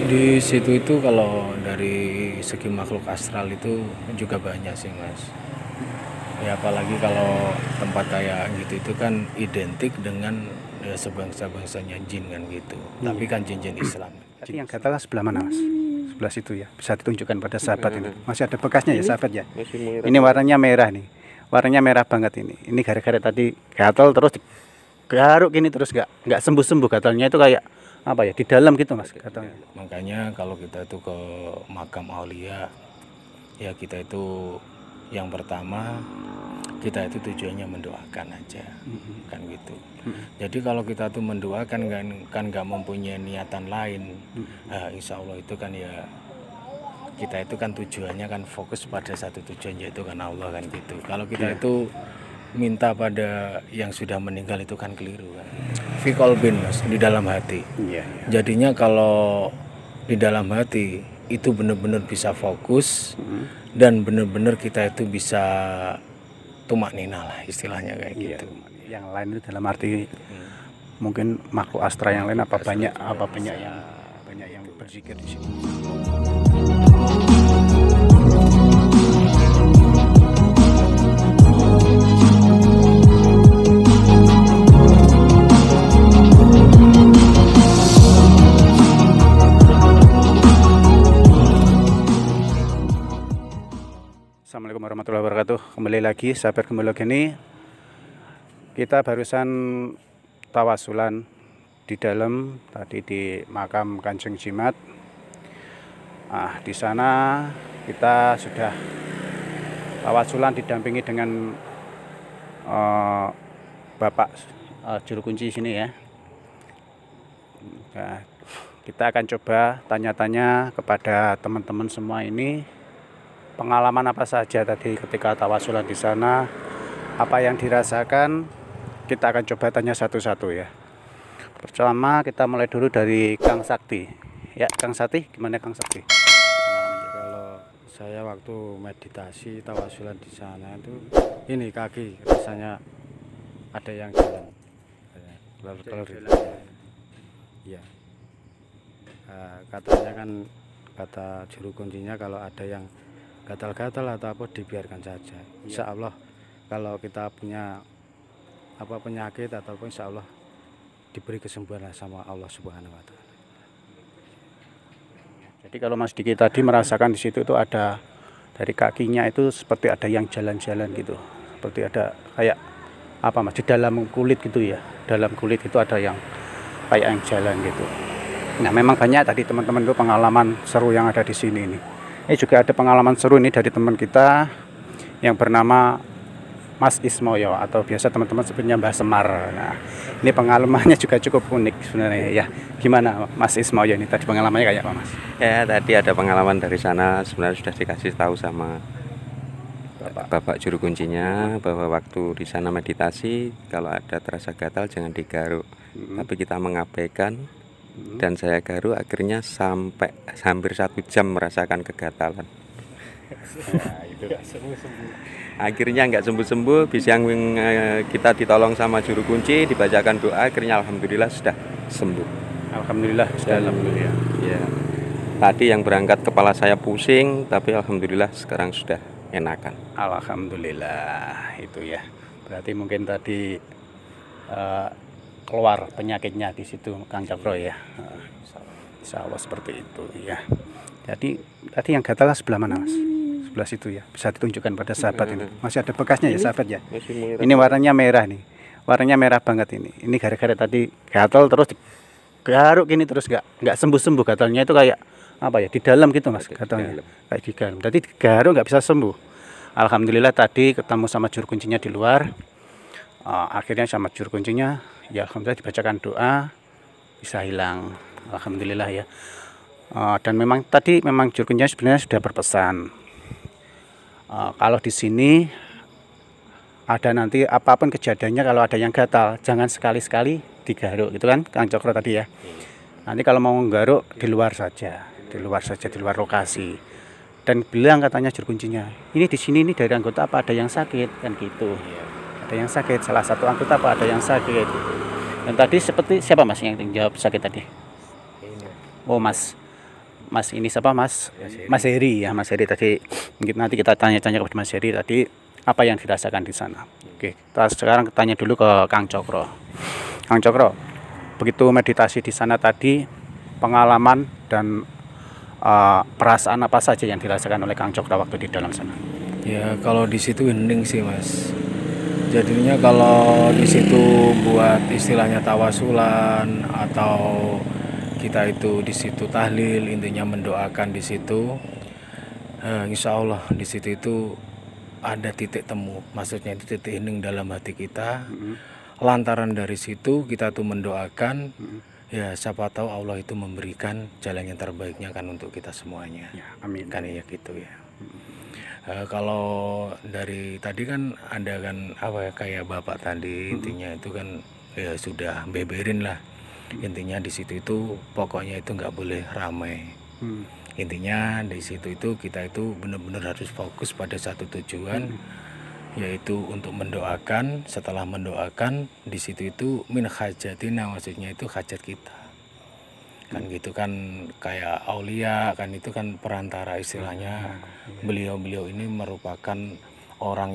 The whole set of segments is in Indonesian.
Di situ itu kalau dari segi makhluk astral itu juga banyak sih Mas. Ya apalagi kalau tempat kayak gitu itu kan identik dengan ya, sebangsa-bangsanya jin kan gitu. Tapi kan jin-jin Islam. Tadi yang gatal sebelah mana Mas? Sebelah situ ya. Bisa ditunjukkan pada sahabat ini. Masih ada bekasnya ya sahabat ya. Ini warnanya merah nih. Warnanya merah banget ini. Ini gara-gara tadi gatal terus garuk gini terus nggak sembuh-sembuh gatalnya itu kayak apa ya di dalam gitu Mas gatalnya. Makanya kalau kita itu ke makam aulia ya kita itu yang pertama kita itu tujuannya mendoakan aja kan gitu. Jadi kalau kita tuh mendoakan kan nggak mempunyai niatan lain, insya Allah itu kan ya kita itu kan tujuannya kan fokus pada satu tujuan yaitu kan Allah kan gitu. Kalau kita itu minta pada yang sudah meninggal itu kan keliru kan. Fi qalbin Mas, di dalam hati. Jadinya kalau di dalam hati itu benar-benar bisa fokus dan benar-benar kita itu bisa tumak nina lah istilahnya kayak gitu. Yang lain itu dalam arti mungkin makhluk astra yang lain apa banyak yang berzikir di sini. Assalamualaikum warahmatullahi wabarakatuh. Kembali lagi sahabat Gembala Geni. Kita barusan tawasulan di dalam tadi di makam Kanjeng Jimat. Di sana kita sudah tawasulan didampingi dengan Bapak juru kunci sini ya. Nah, kita akan coba tanya-tanya kepada teman-teman semua ini. Pengalaman apa saja tadi ketika tawasulan di sana, apa yang dirasakan, kita akan coba tanya satu-satu ya. Pertama kita mulai dulu dari Kang Sakti. Ya Kang Sakti, gimana Kang Sakti? Kalau saya waktu meditasi tawasulan di sana itu ini kaki rasanya ada yang jalan. Iya. Katanya kan kata juru kuncinya kalau ada yang gatal-gatal atau apa dibiarkan saja. Insya Allah kalau kita punya apa penyakit ataupun insya Allah diberi kesembuhan sama Allah Subhanahu Wa Taala. Jadi kalau Mas Diki tadi merasakan di situ itu ada dari kakinya itu seperti ada yang jalan-jalan gitu, seperti ada kayak apa Mas di dalam kulit gitu ya, dalam kulit itu ada yang kayak yang jalan gitu. Nah memang banyak tadi teman-teman itu pengalaman seru yang ada di sini ini. Ini juga ada pengalaman seru ini dari teman kita yang bernama Mas Ismoyo atau biasa teman-teman sebutnya Mbah Semar. Nah, ini pengalamannya juga cukup unik sebenarnya ya. Gimana Mas Ismoyo ini tadi pengalamannya kayak apa Mas? Ya tadi ada pengalaman dari sana sebenarnya sudah dikasih tahu sama Bapak juru kuncinya bahwa waktu di sana meditasi kalau ada terasa gatal jangan digaruk. Tapi kita mengabaikan. Dan saya garuk akhirnya sampai hampir 1 jam merasakan kegatalan. Akhirnya nggak sembuh-sembuh, bisa kita ditolong sama juru kunci, dibacakan doa, akhirnya alhamdulillah sudah sembuh. Alhamdulillah sudah alhamdulillah. Ya. Tadi yang berangkat kepala saya pusing, tapi alhamdulillah sekarang sudah enakan. Alhamdulillah itu ya. Berarti mungkin tadi keluar penyakitnya di situ Kang Cakro ya. Insya Allah seperti itu ya. Jadi tadi yang gatal sebelah mana Mas? Sebelah situ ya. Bisa ditunjukkan pada sahabat ini. Masih ada bekasnya ya sahabat ya. Ini warnanya merah nih. Warnanya merah banget ini. Ini gara-gara tadi gatal terus garuk gini terus nggak sembuh-sembuh gatalnya itu kayak apa ya di dalam gitu Mas gatalnya. Kayak di dalam. Tadi garuk nggak bisa sembuh. Alhamdulillah tadi ketemu sama juru kuncinya di luar. Akhirnya sama juru kuncinya ya alhamdulillah dibacakan doa bisa hilang alhamdulillah ya. Dan memang tadi memang juru kuncinya sebenarnya sudah berpesan kalau di sini ada nanti apapun kejadiannya kalau ada yang gatal jangan sekali-sekali digaruk gitu kan Kang Cokro tadi ya. Nanti kalau mau nggaruk di luar di luar lokasi. Dan bilang katanya juru kuncinya ini di sini ini dari anggota apa ada yang sakit kan gitu. Ada yang sakit, salah satu anggota apa ada yang sakit. Dan tadi seperti siapa Mas yang jawab sakit tadi? Oh Mas Mas ini siapa Mas Heri ya, Mas Heri tadi mungkin nanti kita tanya-tanya kepada Mas Heri tadi apa yang dirasakan di sana. Oke, kita sekarang tanya dulu ke Kang Cokro. Kang Cokro, begitu meditasi di sana tadi, pengalaman dan perasaan apa saja yang dirasakan oleh Kang Cokro waktu di dalam sana? Ya kalau di situ hening sih Mas. Jadinya kalau di situ buat istilahnya tawasulan atau kita itu di situ tahlil, intinya mendoakan di situ. Insya Allah di situ itu ada titik temu, maksudnya itu titik hening dalam hati kita. Lantaran dari situ kita tuh mendoakan, ya siapa tahu Allah itu memberikan jalan yang terbaiknya kan untuk kita semuanya. Ya, amin. Kan ya gitu ya. Kalau dari tadi kan ada kan apa ya kayak bapak tadi intinya itu kan ya sudah beberin lah. Intinya di situ itu pokoknya itu nggak boleh ramai. Intinya di situ itu kita itu benar-benar harus fokus pada satu tujuan, yaitu untuk mendoakan. Setelah mendoakan di situ itu min hajatina, maksudnya itu hajat kita. Kan gitu kan kayak aulia kan itu kan perantara istilahnya. Beliau-beliau ini merupakan orang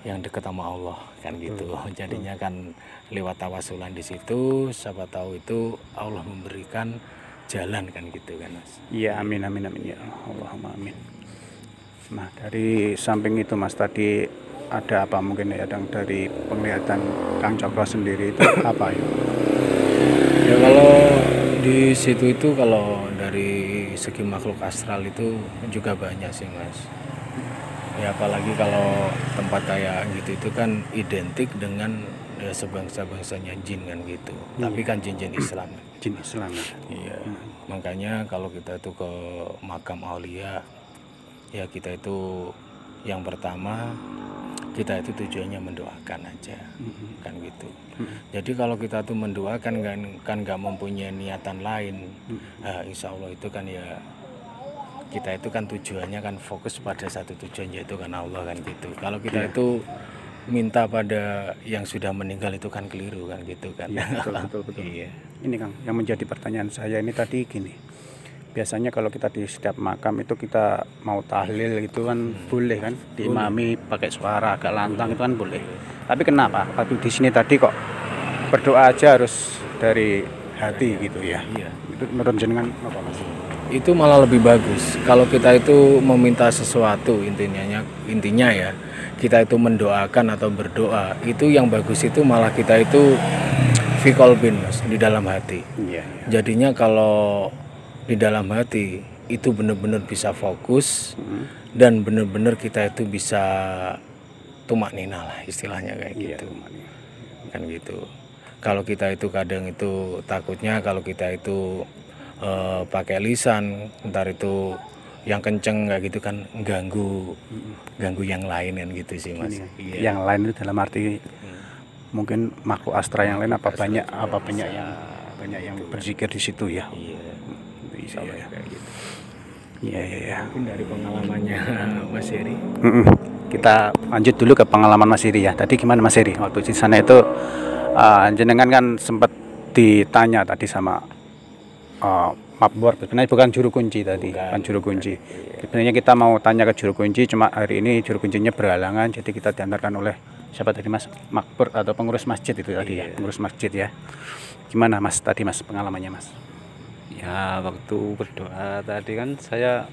yang dekat sama Allah kan gitu. Jadinya kan lewat tawasulan di situ siapa tahu itu Allah memberikan jalan kan gitu kan Mas. Iya, amin amin amin ya Allahumma amin. Nah, dari samping itu Mas tadi ada apa mungkin ya yang dari penglihatan Kang Cokro sendiri itu apa ya? Ya kalau di situ itu kalau dari segi makhluk astral itu juga banyak sih Mas. Ya apalagi kalau tempat kayak gitu itu kan identik dengan ya, sebangsa-bangsanya jin kan gitu. Tapi kan jin-jin Islam. Jin Islam. Iya. Makanya kalau kita itu ke makam aulia, ya kita itu yang pertama kita itu tujuannya mendoakan aja, kan gitu. Jadi kalau kita tuh mendoakan kan nggak mempunyai niatan lain, insya Allah itu kan ya kita itu kan tujuannya kan fokus pada satu tujuan yaitu kan Allah kan gitu. Kalau kita itu minta pada yang sudah meninggal itu kan keliru kan gitu kan. Ya, betul. Iya. Ini Kang, yang menjadi pertanyaan saya ini tadi gini. Biasanya kalau kita di setiap makam itu kita mau tahlil itu kan boleh kan, diimami pakai suara agak lantang itu kan boleh. Tapi kenapa? Tapi di sini tadi kok berdoa aja harus dari hati gitu ya. Iya. Itu menurut jenengan apa Mas? Itu malah lebih bagus kalau kita itu meminta sesuatu intinya ya kita itu mendoakan atau berdoa itu yang bagus itu malah kita itu fi qalbin Mas, di dalam hati. Iya. Jadinya kalau di dalam hati itu benar-benar bisa fokus dan benar-benar kita itu bisa tumak nina lah istilahnya kayak gitu. Kan gitu. Kalau kita itu kadang itu takutnya kalau kita itu pakai lisan ntar itu yang kenceng kayak gitu kan ganggu yang lain kan gitu sih Mas. Iya. Yang lain itu dalam arti mungkin makhluk astral yang lain apa banyak yang berzikir di situ ya. Iya. Iya. Kayak gitu. Iya. Mungkin dari pengalamannya Mas Heri. Kita lanjut dulu ke pengalaman Mas Heri ya. Tadi gimana Mas Heri waktu di sana itu jenengan kan sempat ditanya tadi sama Mabur, sebenarnya bukan juru kunci tadi, bukan juru kunci. Sebenarnya kita mau tanya ke juru kunci, cuma hari ini juru kuncinya berhalangan, jadi kita diantarkan oleh siapa tadi Mas? Makbur atau pengurus masjid itu tadi ya, pengurus masjid ya. Gimana Mas tadi Mas pengalamannya Mas? Ya waktu berdoa tadi kan saya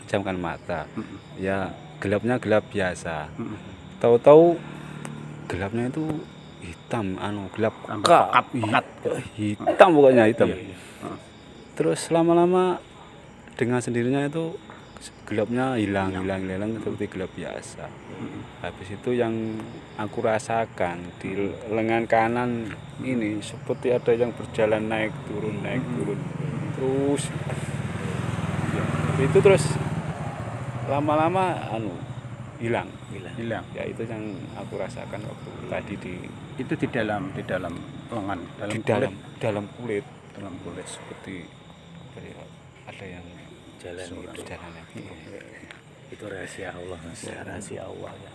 jamkan mata, ya gelapnya gelap biasa. Tahu-tahu gelapnya itu hitam, gelap pekat, hitam pokoknya hitam. Terus lama-lama dengan sendirinya itu gelapnya hilang seperti gelap biasa. Habis itu yang aku rasakan di lengan kanan ini seperti ada yang berjalan naik turun terus itu terus lama-lama hilang. Ya itu yang aku rasakan waktu tadi itu di dalam lengan, dalam kulit seperti ada yang Jalan gitu. Itu rahasia Allah Mas. Ya, rahasia Allah ya.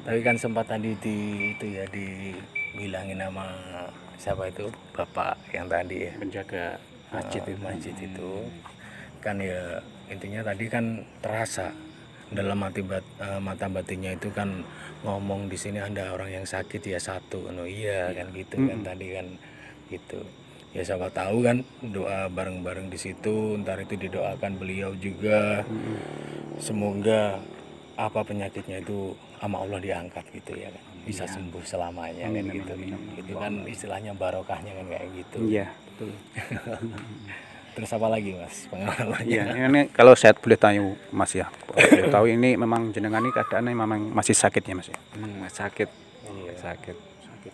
Tapi kan sempat tadi dibilangin sama siapa itu bapak yang tadi ya Penjaga masjid itu kan ya intinya tadi kan terasa dalam mata batinnya itu kan ngomong di sini ada orang yang sakit ya satu, no iya kan gitu kan tadi kan gitu. Ya siapa tahu kan doa bareng-bareng di situ, ntar itu didoakan beliau juga. Semoga apa penyakitnya itu sama Allah diangkat gitu ya kan, bisa sembuh selamanya kan gitu. Itu kan istilahnya barokahnya kan kayak gitu. Iya, betul. Terus apa lagi Mas pengalamannya? Iya, ini kalau saya boleh tanya Mas ya, boleh tahu ini memang jenengan ini keadaannya memang masih sakit ya Mas ya? Emang sakit,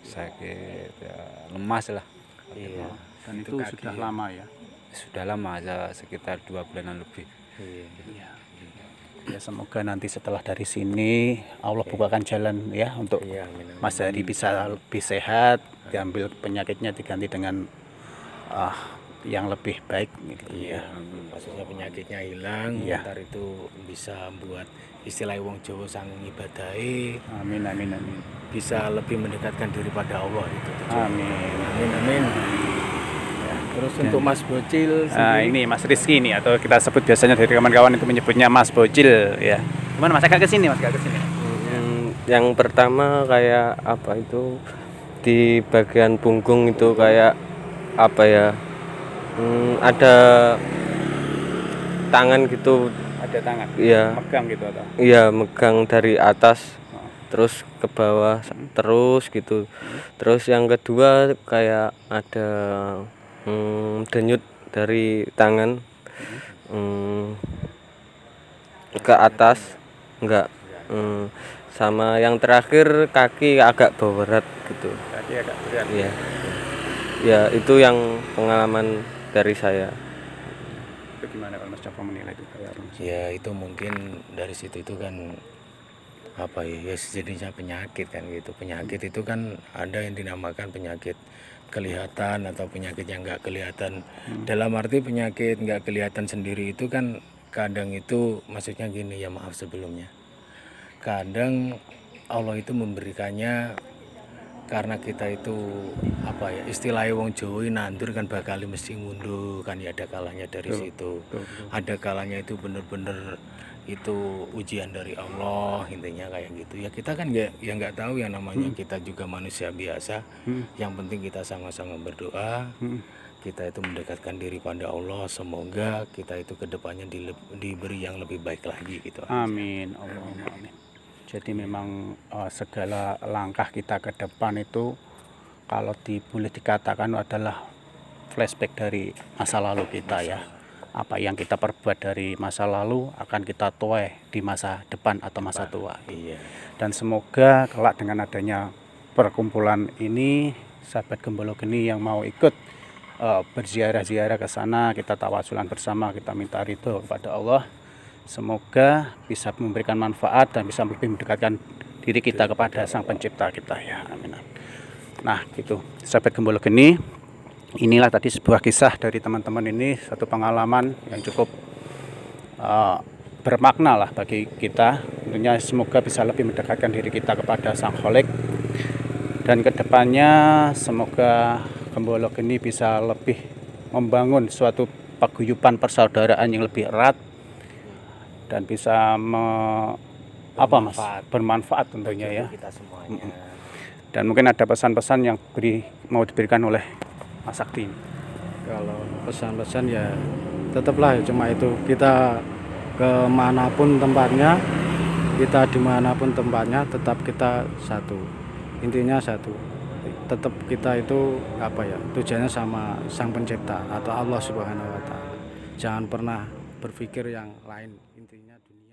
sakit ya, lemas lah. Iya. Dan itu sudah lama ya? Sudah lama, sekitar 2 bulanan lebih. Iya. Ya semoga nanti setelah dari sini Allah bukakan jalan ya untuk Mas Hadi bisa lebih sehat, diambil penyakitnya diganti dengan yang lebih baik gitu ya. Maksudnya penyakitnya hilang, ntar itu bisa buat istilah wong Jawa sanggung ibadahi. Amin amin amin. Bisa lebih mendekatkan diri pada Allah itu. Amin amin amin. Ya, terus untuk Mas Bocil ini Mas Rizky ini atau kita sebut biasanya dari kawan-kawan itu menyebutnya Mas Bocil ya. Gimana Mas agak kesini Mas, agak kesini. Yang pertama kayak apa itu di bagian punggung itu kayak apa ya? Ada tangan gitu. Ada tangan. Iya. Megang gitu atau? Iya, megang dari atas terus ke bawah terus gitu. Terus yang kedua kayak ada denyut dari tangan ke atas enggak. Sama yang terakhir kaki agak berat gitu. Kaki agak berat. Iya. Ya, itu yang pengalaman dari saya. Itu gimana kalau Mas coba menilai itu kayak apa Mas? ya itu mungkin dari situ itu kan apa ya sejenisnya penyakit kan gitu. Penyakit itu kan ada yang dinamakan penyakit kelihatan atau penyakit yang nggak kelihatan. Dalam arti penyakit nggak kelihatan sendiri itu kan kadang itu maksudnya gini ya, maaf sebelumnya, kadang Allah itu memberikannya karena kita itu apa ya istilahnya wong Jawa nandur kan bakal mesti ngunduh kan ya, ada kalanya dari situ. Ada kalanya itu bener-bener itu ujian dari Allah intinya kayak gitu ya. Kita kan nggak tahu yang namanya, kita juga manusia biasa. Yang penting kita sama-sama berdoa, kita itu mendekatkan diri pada Allah, semoga kita itu kedepannya diberi yang lebih baik lagi gitu. Amin Allahumma amin. Jadi memang segala langkah kita ke depan itu kalau boleh dikatakan adalah flashback dari masa lalu kita ya. Apa yang kita perbuat dari masa lalu akan kita tuai di masa depan atau masa tua. Iya. Dan semoga kelak dengan adanya perkumpulan ini, sahabat Gembolo Geni yang mau ikut berziarah-ziarah ke sana, kita tawasulan bersama, kita minta ridho kepada Allah. Semoga bisa memberikan manfaat dan bisa lebih mendekatkan diri kita kepada Sang Pencipta kita ya. Amin. Nah, gitu. Sahabat Gembolo Geni, inilah tadi sebuah kisah dari teman-teman ini, satu pengalaman yang cukup bermakna lah bagi kita. Tentunya semoga bisa lebih mendekatkan diri kita kepada Sang Kholik. Dan kedepannya semoga Gembolo Geni bisa lebih membangun suatu paguyuban persaudaraan yang lebih erat dan bisa bermanfaat tentunya ya. Kita semuanya. Dan mungkin ada pesan-pesan yang mau diberikan oleh Mas Sakti. Kalau pesan-pesan ya tetaplah cuma itu, kita kemanapun tempatnya, kita dimanapun tempatnya, tetap kita satu, intinya satu, tetap kita itu apa ya, tujuannya sama Sang Pencipta atau Allah Subhanahu Wa Taala. Jangan pernah berpikir yang lain, intinya dunia.